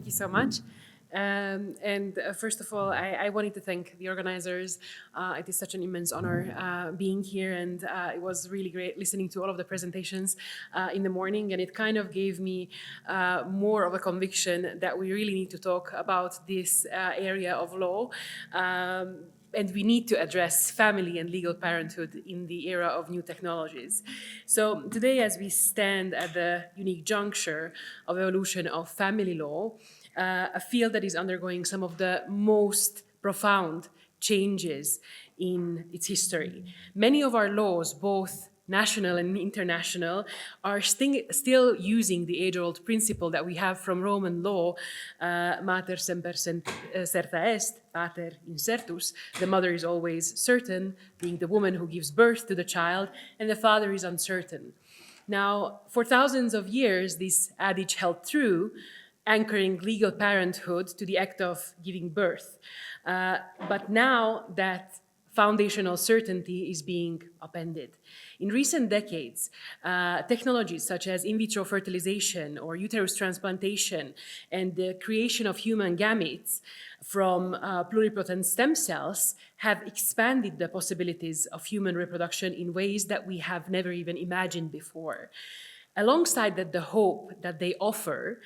Thank you so much. First of all, I wanted to thank the organizers. It is such an immense honor being here, and it was really great listening to all of the presentations in the morning, and it kind of gave me more of a conviction that we really need to talk about this area of law. And we need to address family and legal parenthood in the era of new technologies. So today, as we stand at the unique juncture of evolution of family law, a field that is undergoing some of the most profound changes in its history. Many of our laws, both national and international, are still using the age-old principle that we have from Roman law, mater semper certa est, pater incertus. The mother is always certain, being the woman who gives birth to the child, and the father is uncertain. Now, for thousands of years, this adage held true, anchoring legal parenthood to the act of giving birth. But now that foundational certainty is being upended. In recent decades, technologies such as in vitro fertilization or uterus transplantation and the creation of human gametes from pluripotent stem cells have expanded the possibilities of human reproduction in ways that we have never even imagined before. Alongside that, the hope that they offer,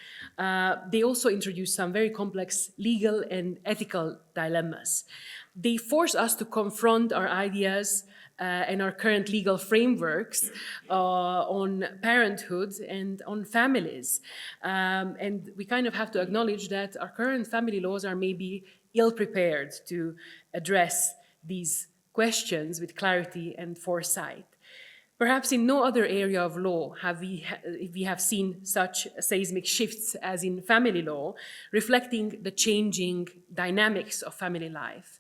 they also introduce some very complex legal and ethical dilemmas. They force us to confront our ideas and our current legal frameworks on parenthood and on families. And we kind of have to acknowledge that our current family laws are maybe ill-prepared to address these questions with clarity and foresight. Perhaps in no other area of law have we have seen such seismic shifts as in family law, reflecting the changing dynamics of family life.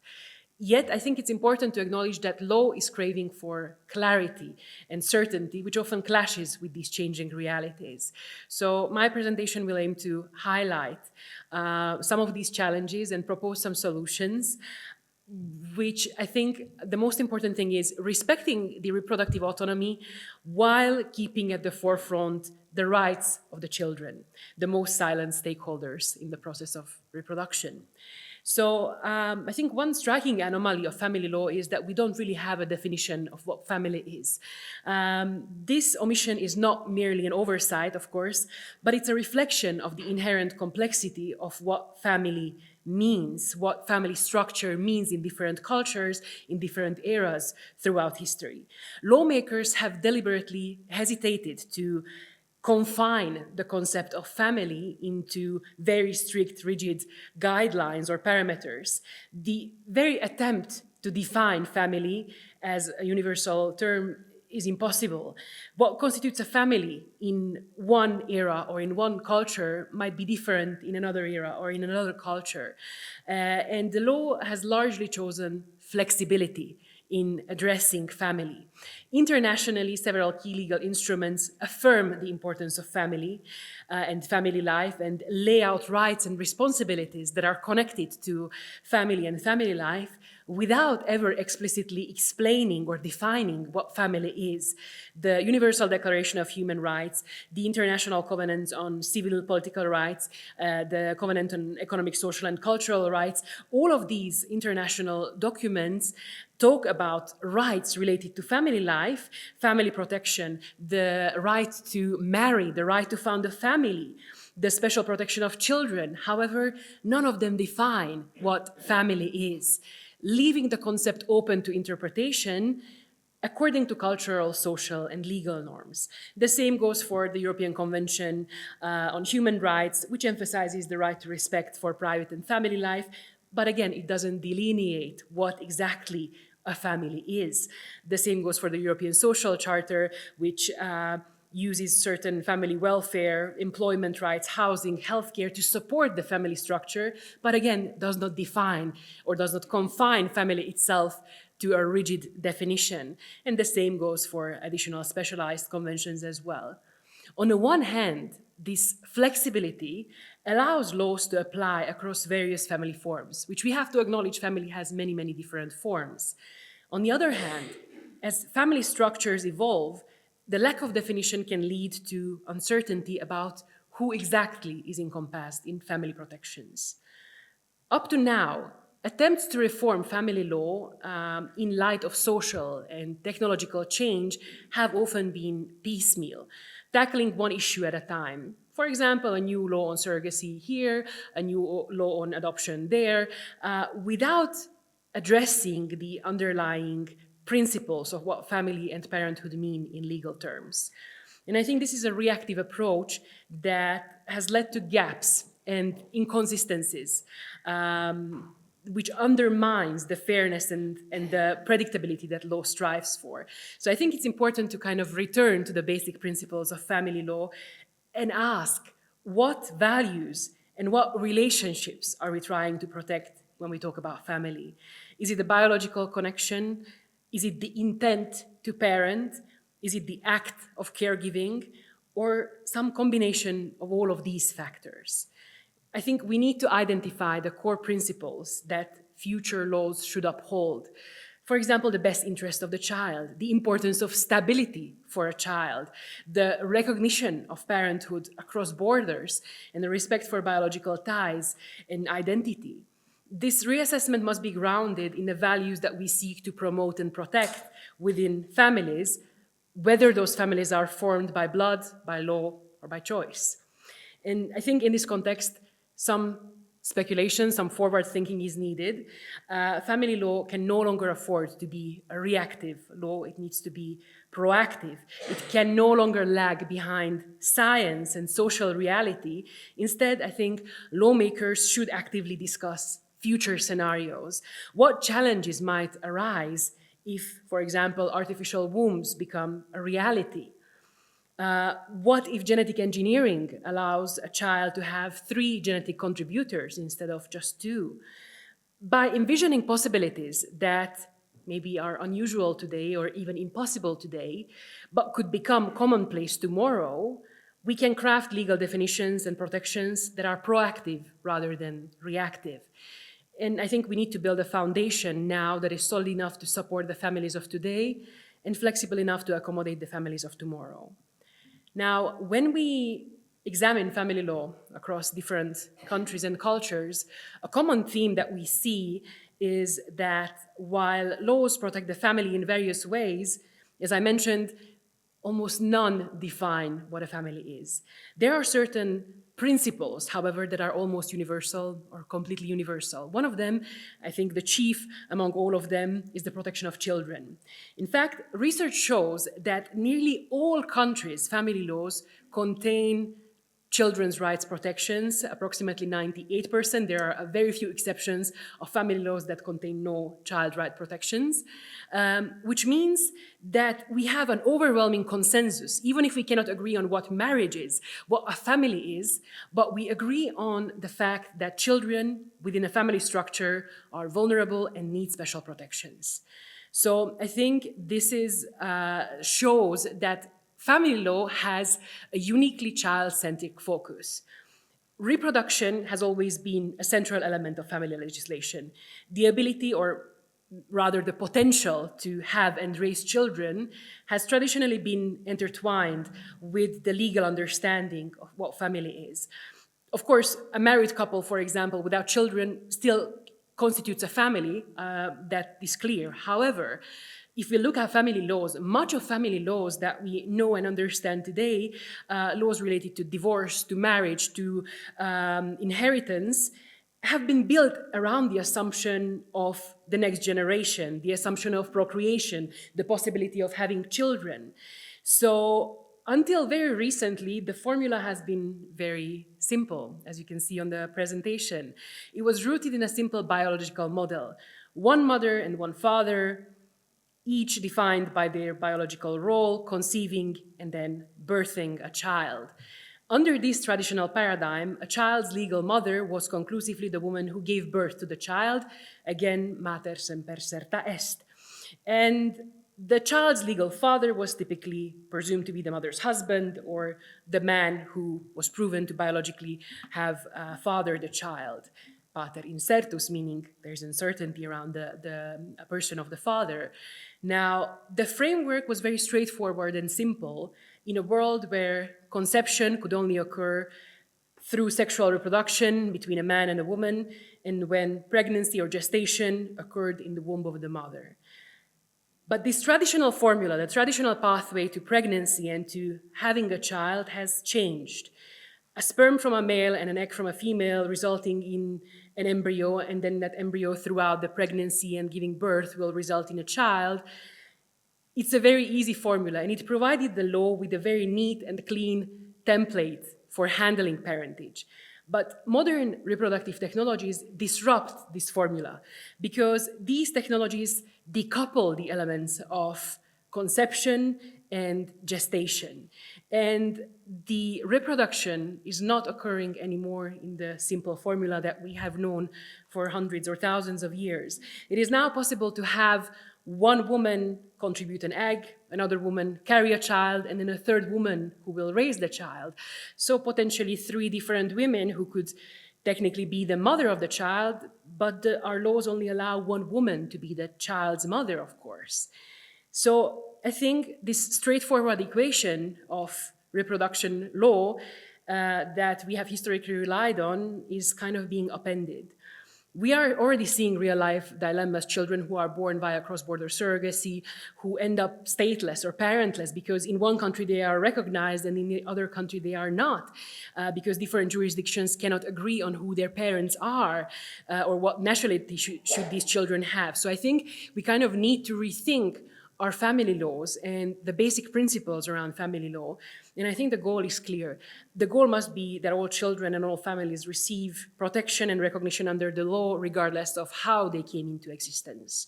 Yet, I think it's important to acknowledge that law is craving for clarity and certainty, which often clashes with these changing realities. So my presentation will aim to highlight some of these challenges and propose some solutions, which I think the most important thing is respecting the reproductive autonomy while keeping at the forefront the rights of the children, the most silent stakeholders in the process of reproduction. So I think one striking anomaly of family law is that we don't really have a definition of what family is. This omission is not merely an oversight, of course, but it's a reflection of the inherent complexity of what family means, what family structure means in different cultures, in different eras throughout history. Lawmakers have deliberately hesitated to confine the concept of family into very strict, rigid guidelines or parameters. The very attempt to define family as a universal term is impossible. What constitutes a family in one era or in one culture might be different in another era or in another culture. And the law has largely chosen flexibility in addressing family. Internationally, several key legal instruments affirm the importance of family and family life and lay out rights and responsibilities that are connected to family and family life without ever explicitly explaining or defining what family is. The Universal Declaration of Human Rights, the International Covenant on Civil Political Rights, the Covenant on Economic, Social and Cultural Rights, all of these international documents talk about rights related to family life, family protection, the right to marry, the right to found a family, the special protection of children. However, none of them define what family is, leaving the concept open to interpretation according to cultural, social, and legal norms. The same goes for the European Convention on Human Rights, which emphasizes the right to respect for private and family life, but again, it doesn't delineate what exactly a family is. The same goes for the European Social Charter, which uses certain family welfare, employment rights, housing, healthcare to support the family structure, but again, does not define or does not confine family itself to a rigid definition. And the same goes for additional specialized conventions as well. On the one hand, this flexibility allows laws to apply across various family forms, which we have to acknowledge family has many, many different forms. On the other hand, as family structures evolve, the lack of definition can lead to uncertainty about who exactly is encompassed in family protections. Up to now, attempts to reform family law in light of social and technological change have often been piecemeal, tackling one issue at a time. For example, a new law on surrogacy here, a new law on adoption there, without addressing the underlying principles of what family and parenthood mean in legal terms. And I think this is a reactive approach that has led to gaps and inconsistencies, which undermines the fairness and the predictability that law strives for. So I think it's important to kind of return to the basic principles of family law and ask what values and what relationships are we trying to protect when we talk about family? Is it the biological connection? Is it the intent to parent? Is it the act of caregiving? Or some combination of all of these factors? I think we need to identify the core principles that future laws should uphold. For example, the best interest of the child, the importance of stability for a child, the recognition of parenthood across borders, and the respect for biological ties and identity. This reassessment must be grounded in the values that we seek to promote and protect within families, whether those families are formed by blood, by law, or by choice. And I think in this context, some speculation, some forward thinking is needed. Family law can no longer afford to be a reactive law. It needs to be proactive. It can no longer lag behind science and social reality. Instead, I think lawmakers should actively discuss future scenarios. What challenges might arise if, for example, artificial wombs become a reality? What if genetic engineering allows a child to have 3 genetic contributors instead of just 2? By envisioning possibilities that maybe are unusual today or even impossible today, but could become commonplace tomorrow, we can craft legal definitions and protections that are proactive rather than reactive. And I think we need to build a foundation now that is solid enough to support the families of today and flexible enough to accommodate the families of tomorrow. Now, when we examine family law across different countries and cultures, a common theme that we see is that while laws protect the family in various ways, as I mentioned, almost none define what a family is. There are certain principles, however, that are almost universal or completely universal. One of them, I think the chief among all of them, is the protection of children. In fact, research shows that nearly all countries' family laws contain children's rights protections, approximately 98%. There are very few exceptions of family laws that contain no child right protections, which means that we have an overwhelming consensus, even if we cannot agree on what marriage is, what a family is, but we agree on the fact that children within a family structure are vulnerable and need special protections. So I think this shows that family law has a uniquely child-centric focus. Reproduction has always been a central element of family legislation. The ability, or rather the potential, to have and raise children has traditionally been intertwined with the legal understanding of what family is. Of course, a married couple, for example, without children still constitutes a family, that is clear. However, if we look at family laws, much of family laws that we know and understand today, laws related to divorce, to marriage, to inheritance, have been built around the assumption of the next generation, the assumption of procreation, the possibility of having children. So until very recently, the formula has been very simple, as you can see on the presentation. It was rooted in a simple biological model. One mother and one father, each defined by their biological role, conceiving and then birthing a child. Under this traditional paradigm, a child's legal mother was conclusively the woman who gave birth to the child, again, mater semper certa est. And the child's legal father was typically presumed to be the mother's husband or the man who was proven to biologically have fathered the child. pater incertus, meaning there's uncertainty around the person of the father. Now, the framework was very straightforward and simple in a world where conception could only occur through sexual reproduction between a man and a woman, and when pregnancy or gestation occurred in the womb of the mother. But this traditional formula, the traditional pathway to pregnancy and to having a child has changed. A sperm from a male and an egg from a female resulting in an embryo, and then that embryo throughout the pregnancy and giving birth will result in a child. It's a very easy formula, and it provided the law with a very neat and clean template for handling parentage. But modern reproductive technologies disrupt this formula because these technologies decouple the elements of conception and gestation. And the reproduction is not occurring anymore in the simple formula that we have known for hundreds or thousands of years. It is now possible to have one woman contribute an egg, another woman carry a child, and then a third woman who will raise the child. So potentially 3 different women who could technically be the mother of the child, but our laws only allow one woman to be the child's mother, of course. So I think this straightforward equation of reproduction law that we have historically relied on is kind of being upended. We are already seeing real-life dilemmas, children who are born via cross-border surrogacy, who end up stateless or parentless because in one country they are recognized and in the other country they are not, because different jurisdictions cannot agree on who their parents are or what nationality should these children have. So I think we kind of need to rethink our family laws and the basic principles around family law. And I think the goal is clear. The goal must be that all children and all families receive protection and recognition under the law, regardless of how they came into existence.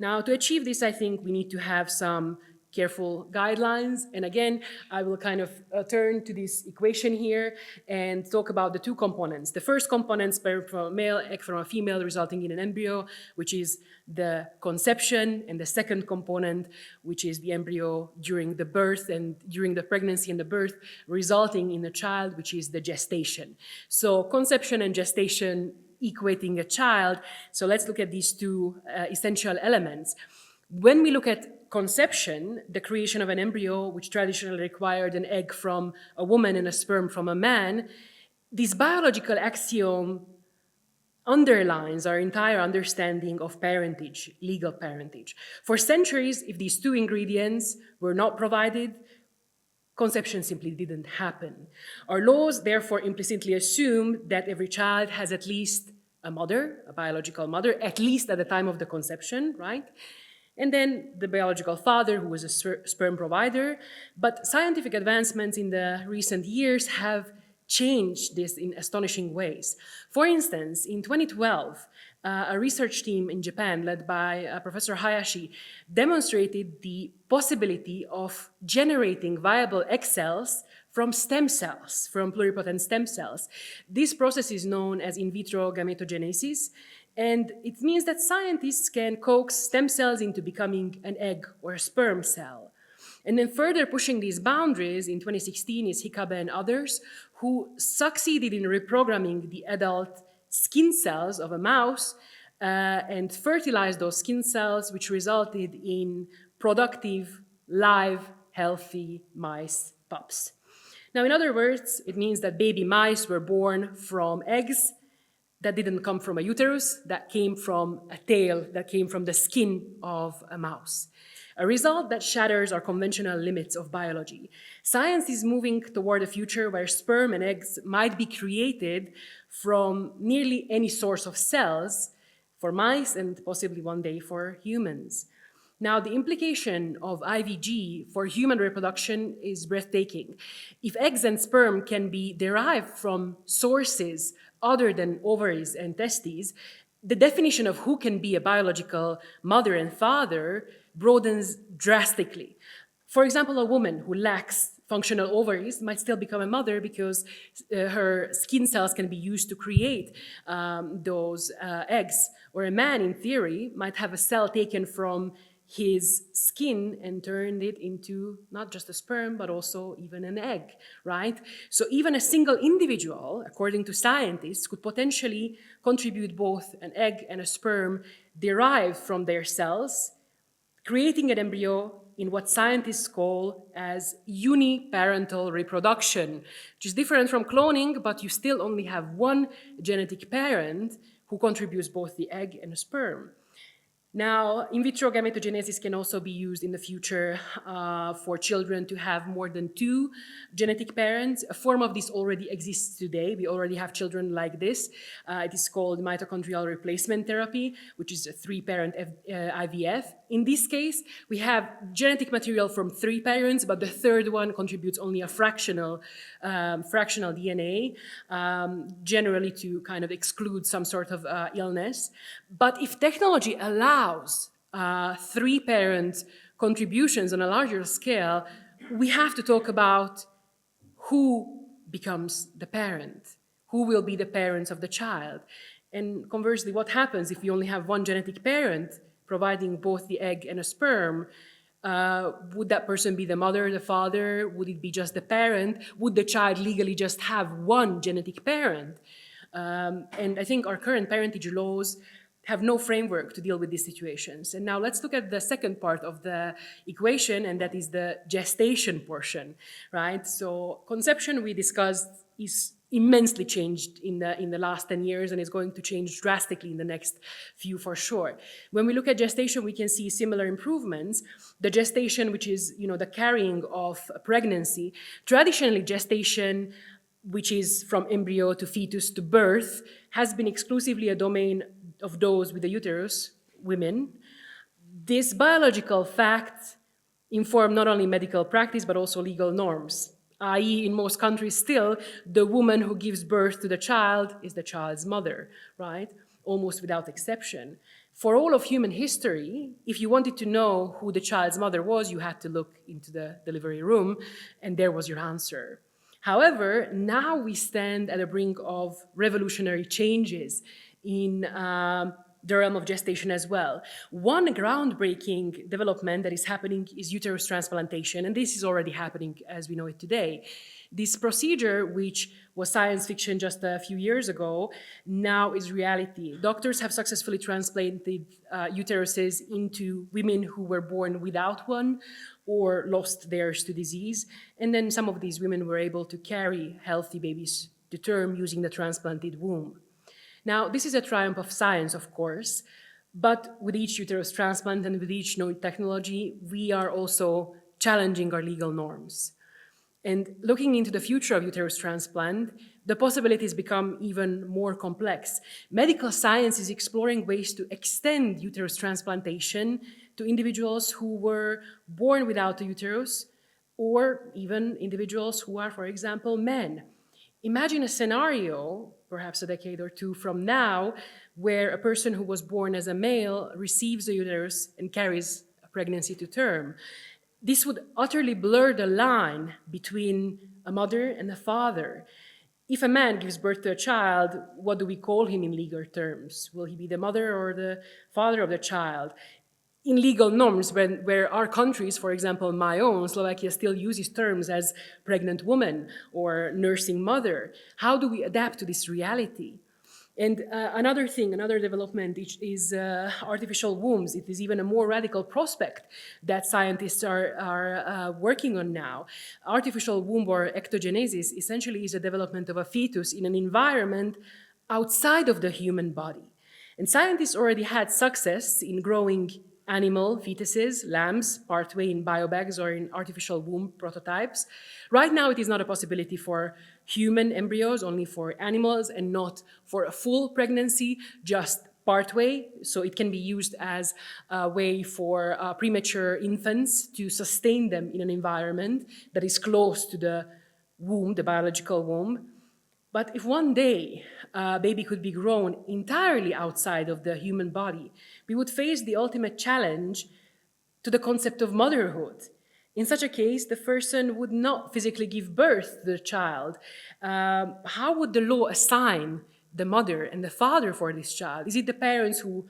Now, to achieve this, I think we need to have some careful guidelines. And again, I will kind of turn to this equation here and talk about the 2 components. The first component, sperm from a male, egg from a female, resulting in an embryo, which is the conception, and the second component, which is the embryo during the birth and during the pregnancy and the birth, resulting in a child, which is the gestation. So conception and gestation equating a child. So let's look at these 2 essential elements. When we look at conception, the creation of an embryo, which traditionally required an egg from a woman and a sperm from a man, this biological axiom underlines our entire understanding of parentage, legal parentage. For centuries, if these 2 ingredients were not provided, conception simply didn't happen. Our laws therefore implicitly assume that every child has at least a mother, a biological mother, at least at the time of the conception, right? And then the biological father, who was a sperm provider. But scientific advancements in the recent years have changed this in astonishing ways. For instance, in 2012, a research team in Japan led by Professor Hayashi demonstrated the possibility of generating viable egg cells from stem cells, from pluripotent stem cells. This process is known as in vitro gametogenesis, and it means that scientists can coax stem cells into becoming an egg or a sperm cell. And then further pushing these boundaries in 2016 is Hikabe and others who succeeded in reprogramming the adult skin cells of a mouse and fertilized those skin cells, which resulted in productive, live, healthy mice pups. Now, in other words, it means that baby mice were born from eggs that didn't come from a uterus, that came from a tail, that came from the skin of a mouse. A result that shatters our conventional limits of biology. Science is moving toward a future where sperm and eggs might be created from nearly any source of cells for mice and possibly one day for humans. Now, the implication of IVG for human reproduction is breathtaking. If eggs and sperm can be derived from sources other than ovaries and testes, the definition of who can be a biological mother and father broadens drastically. For example, a woman who lacks functional ovaries might still become a mother because her skin cells can be used to create those eggs. Or a man, in theory, might have a cell taken from his skin and turned it into not just a sperm, but also even an egg, right? So even a single individual, according to scientists, could potentially contribute both an egg and a sperm derived from their cells, creating an embryo in what scientists call as uniparental reproduction, which is different from cloning, but you still only have one genetic parent who contributes both the egg and the sperm. Now, in vitro gametogenesis can also be used in the future for children to have more than two genetic parents. A form of this already exists today. We already have children like this. It is called mitochondrial replacement therapy, which is a three-parent IVF. In this case, we have genetic material from three parents, but the third one contributes only a fractional DNA, generally to kind of exclude some sort of illness. But if technology allows three-parent contributions on a larger scale, we have to talk about who becomes the parent, who will be the parents of the child. And conversely, what happens if you only have one genetic parent providing both the egg and a sperm? Would that person be the mother, the father? Would it be just the parent? Would the child legally just have one genetic parent? And I think our current parentage laws have no framework to deal with these situations. And now let's look at the second part of the equation, and that is the gestation portion, right? So conception, we discussed, is immensely changed in the last 10 years, and is going to change drastically in the next few for sure. When we look at gestation, we can see similar improvements. The gestation, which is, the carrying of pregnancy, traditionally gestation, which is from embryo to fetus to birth, has been exclusively a domain of those with a uterus, women. This biological fact inform not only medical practice, but also legal norms, i.e. in most countries still, the woman who gives birth to the child is the child's mother, right? Almost without exception. For all of human history, if you wanted to know who the child's mother was, you had to look into the delivery room, and there was your answer. However, now we stand at the brink of revolutionary changes in the realm of gestation as well. One groundbreaking development that is happening is uterus transplantation, and this is already happening as we know it today. This procedure, which was science fiction just a few years ago, now is reality. Doctors have successfully transplanted uteruses into women who were born without one or lost theirs to disease, and then some of these women were able to carry healthy babies to term using the transplanted womb. Now, this is a triumph of science, of course, but with each uterus transplant and with each new technology, we are also challenging our legal norms. And looking into the future of uterus transplant, the possibilities become even more complex. Medical science is exploring ways to extend uterus transplantation to individuals who were born without a uterus, or even individuals who are, for example, men. Imagine a scenario, perhaps a decade or two from now, where a person who was born as a male receives a uterus and carries a pregnancy to term. This would utterly blur the line between a mother and a father. If a man gives birth to a child, what do we call him in legal terms? Will he be the mother or the father of the child? In legal norms, where our countries, for example, my own, Slovakia, still uses terms as pregnant woman or nursing mother, how do we adapt to this reality? And another development is artificial wombs. It is even a more radical prospect that scientists are working on now. Artificial womb or ectogenesis essentially is a development of a fetus in an environment outside of the human body. And scientists already had success in growing animal fetuses, lambs, partway in biobags or in artificial womb prototypes. Right now, it is not a possibility for human embryos, only for animals, and not for a full pregnancy, just partway. So it can be used as a way for premature infants to sustain them in an environment that is close to the womb, the biological womb. But if one day a baby could be grown entirely outside of the human body, we would face the ultimate challenge to the concept of motherhood. In such a case, the person would not physically give birth to the child. How would the law assign the mother and the father for this child? Is it the parents who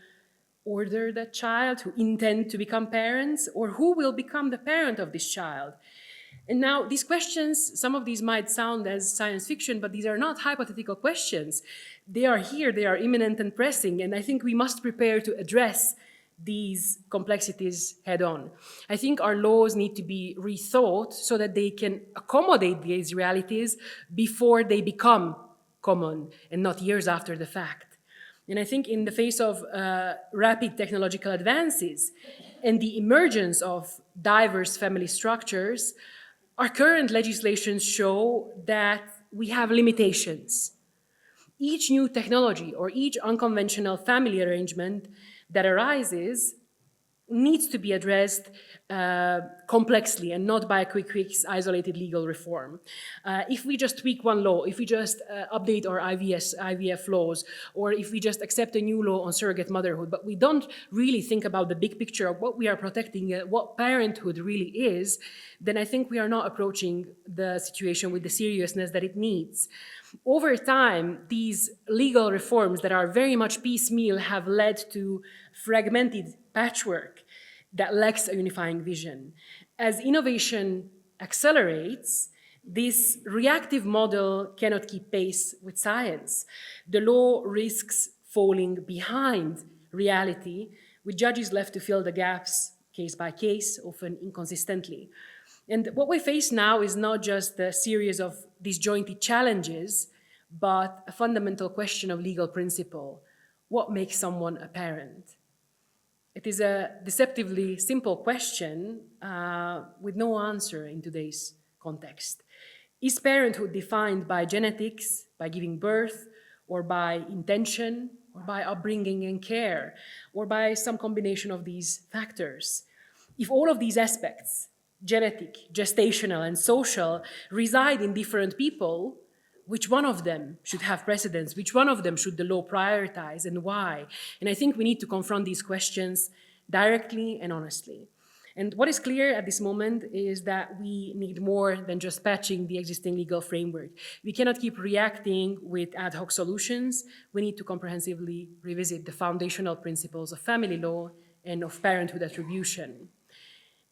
order that child, who intend to become parents, or who will become the parent of this child? And now these questions, some of these might sound as science fiction, but these are not hypothetical questions. They are here, they are imminent and pressing, and I think we must prepare to address these complexities head on. I think our laws need to be rethought so that they can accommodate these realities before they become common and not years after the fact. And I think in the face of rapid technological advances and the emergence of diverse family structures, our current legislations show that we have limitations. Each new technology or each unconventional family arrangement that arises needs to be addressed complexly and not by a quick fix, isolated legal reform. If we just tweak one law, if we just update our IVF laws, or if we just accept a new law on surrogate motherhood, but we don't really think about the big picture of what we are protecting, what parenthood really is, then I think we are not approaching the situation with the seriousness that it needs. Over time, these legal reforms that are very much piecemeal have led to fragmented patchwork that lacks a unifying vision. As innovation accelerates, this reactive model cannot keep pace with science. The law risks falling behind reality, with judges left to fill the gaps case by case, often inconsistently. And what we face now is not just a series of disjointed challenges, but a fundamental question of legal principle. What makes someone a parent? It is a deceptively simple question with no answer in today's context. Is parenthood defined by genetics, by giving birth, or by intention, or by upbringing and care, or by some combination of these factors? If all of these aspects, genetic, gestational, and social, reside in different people, which one of them should have precedence? Which one of them should the law prioritize, and why? And I think we need to confront these questions directly and honestly. And what is clear at this moment is that we need more than just patching the existing legal framework. We cannot keep reacting with ad hoc solutions. We need to comprehensively revisit the foundational principles of family law and of parenthood attribution.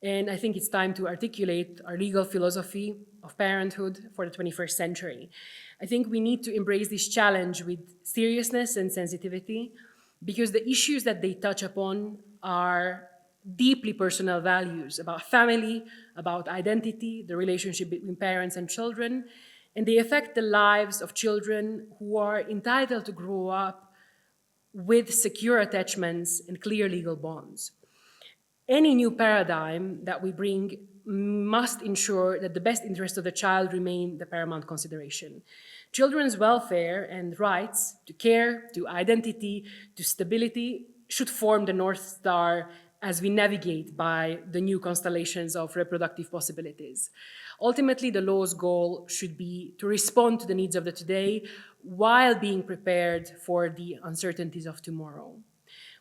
And I think it's time to articulate our legal philosophy of parenthood for the 21st century. I think we need to embrace this challenge with seriousness and sensitivity, because the issues that they touch upon are deeply personal values about family, about identity, the relationship between parents and children, and they affect the lives of children who are entitled to grow up with secure attachments and clear legal bonds. Any new paradigm that we bring must ensure that the best interests of the child remain the paramount consideration. Children's welfare and rights to care, to identity, to stability should form the North Star as we navigate by the new constellations of reproductive possibilities. Ultimately, the law's goal should be to respond to the needs of the today while being prepared for the uncertainties of tomorrow.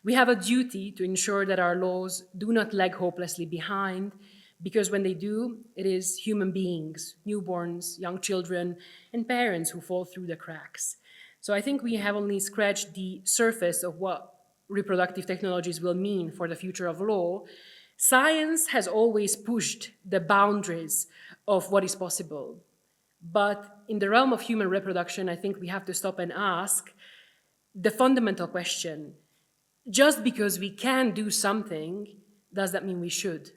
We have a duty to ensure that our laws do not lag hopelessly behind, because when they do, it is human beings, newborns, young children, and parents who fall through the cracks. So I think we have only scratched the surface of what reproductive technologies will mean for the future of law. Science has always pushed the boundaries of what is possible. But in the realm of human reproduction, I think we have to stop and ask the fundamental question: just because we can do something, does that mean we should?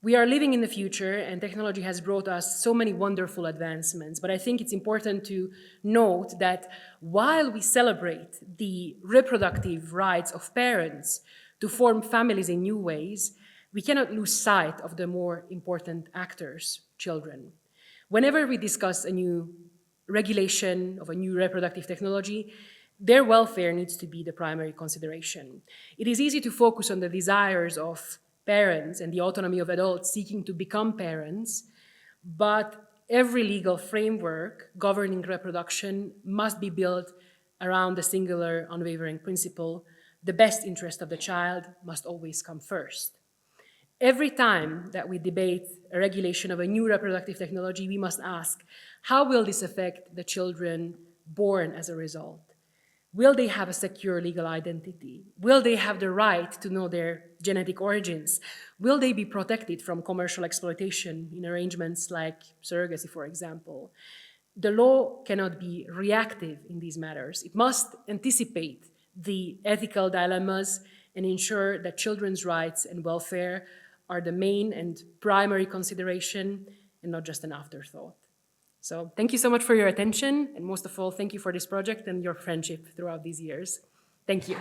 We are living in the future, and technology has brought us so many wonderful advancements, but I think it's important to note that while we celebrate the reproductive rights of parents to form families in new ways, we cannot lose sight of the more important actors, children. Whenever we discuss a new regulation of a new reproductive technology, their welfare needs to be the primary consideration. It is easy to focus on the desires of parents and the autonomy of adults seeking to become parents, but every legal framework governing reproduction must be built around the singular, unwavering principle: the best interest of the child must always come first. Every time that we debate a regulation of a new reproductive technology, we must ask, how will this affect the children born as a result? Will they have a secure legal identity? Will they have the right to know their genetic origins? Will they be protected from commercial exploitation in arrangements like surrogacy, for example? The law cannot be reactive in these matters. It must anticipate the ethical dilemmas and ensure that children's rights and welfare are the main and primary consideration and not just an afterthought. So thank you so much for your attention, and most of all, thank you for this project and your friendship throughout these years. Thank you.